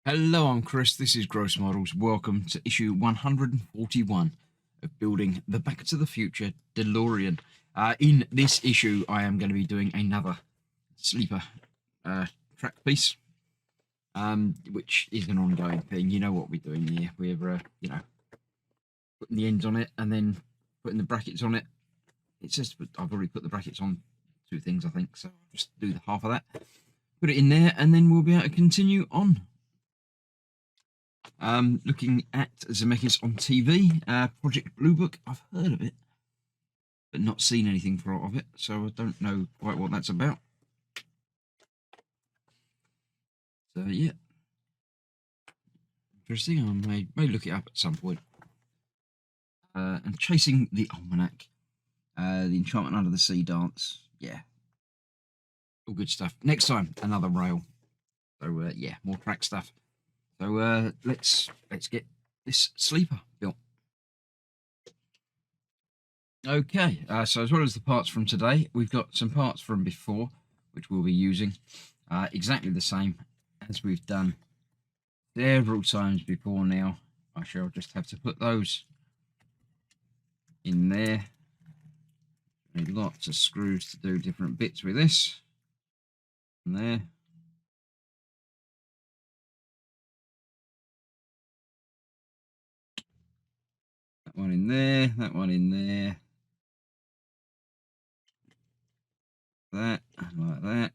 Hello, I'm Chris. This is Gross Models. Welcome to issue 141 of Building the Back to the Future Delorean. In this issue, I am going to be doing another sleeper track piece, which is an ongoing thing. You know what we're doing here. We're, putting the ends on it and then putting the brackets on it. It says I've already put the brackets on two things, I think. So I'll just do the half of that, put it in there, and then we'll be able to continue on. Looking at Zemeckis on TV, Project Blue Book. I've heard of it, but not seen anything of it, so I don't know quite what that's about. So yeah, interesting. I may look it up at some point. And Chasing the Almanac, the Enchantment Under the Sea dance. Yeah, all good stuff. Next time, another rail. So yeah, more track stuff. So let's get this sleeper built. Okay, so as well as the parts from today, we've got some parts from before, which we'll be using exactly the same as we've done several times before now. I shall just have to put those in there. Need lots of screws to do different bits with this. And there. That one in there, that one in there. That, like that.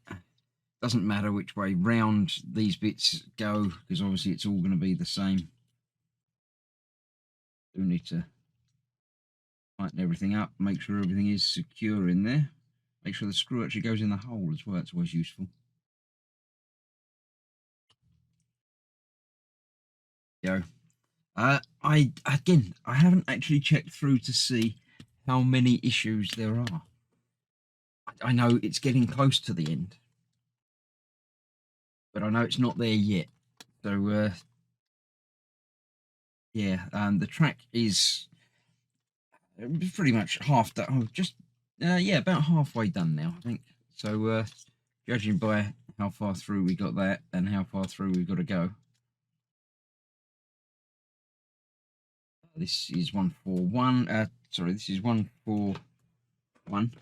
Doesn't matter which way round these bits go, because obviously it's all going to be the same. Do need to tighten everything up, make sure everything is secure in there. Make sure the screw actually goes in the hole as well. It's always useful. Go. I haven't actually checked through to see how many issues there are. I know it's getting close to the end, but I know it's not there yet. So yeah, the track is pretty much half done. Oh, just yeah, about halfway done now, I think. So judging by how far through we got that and how far through we've got to go. This is 141. Sorry, this is 141.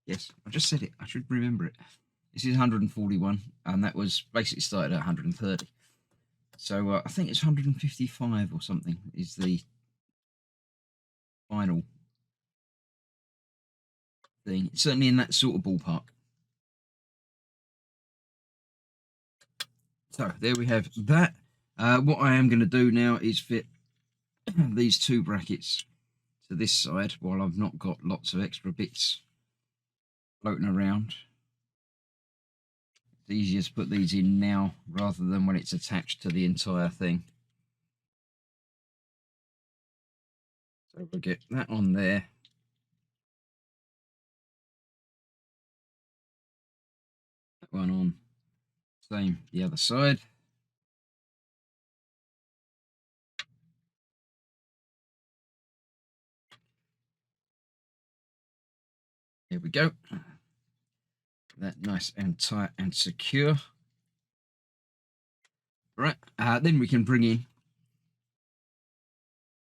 Yes, I just said it. I should remember it. This is 141, and that was basically started at 130. So I think it's 155 or something is the final thing. It's certainly in that sort of ballpark. So there we have that. What I am going to do now is fit these two brackets to this side while I've not got lots of extra bits floating around. It's easier to put these in now rather than when it's attached to the entire thing. So we'll get that on there. That one on. Same the other side. Here we go. That nice and tight and secure. Right, then we can bring in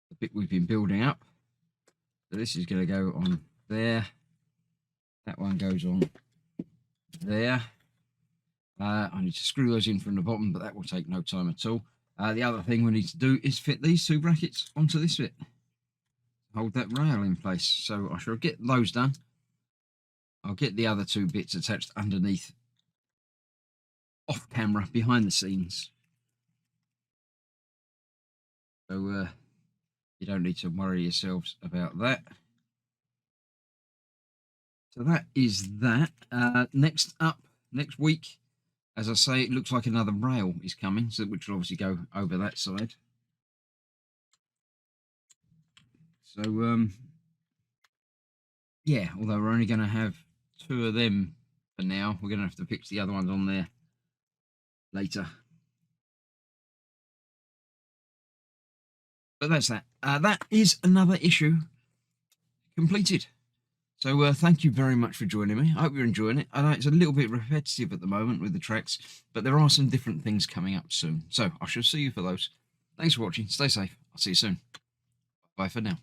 the bit we've been building up. So this is going to go on there. That one goes on there. I need to screw those in from the bottom, but that will take no time at all. The other thing we need to do is fit these two brackets onto this bit. Hold that rail in place. So I shall get those done. I'll get the other two bits attached underneath, off camera, behind the scenes. So you don't need to worry yourselves about that. So that is that. Next up, next week, as I say, it looks like another rail is coming, so which will obviously go over that side. So yeah, although we're only going to have two of them for now, we're going to have to fix the other ones on there later. But that's that. That is another issue completed. So thank you very much for joining me. I hope you're enjoying it. I know it's a little bit repetitive at the moment with the treks, but there are some different things coming up soon. So I shall see you for those. Thanks for watching. Stay safe. I'll see you soon. Bye for now.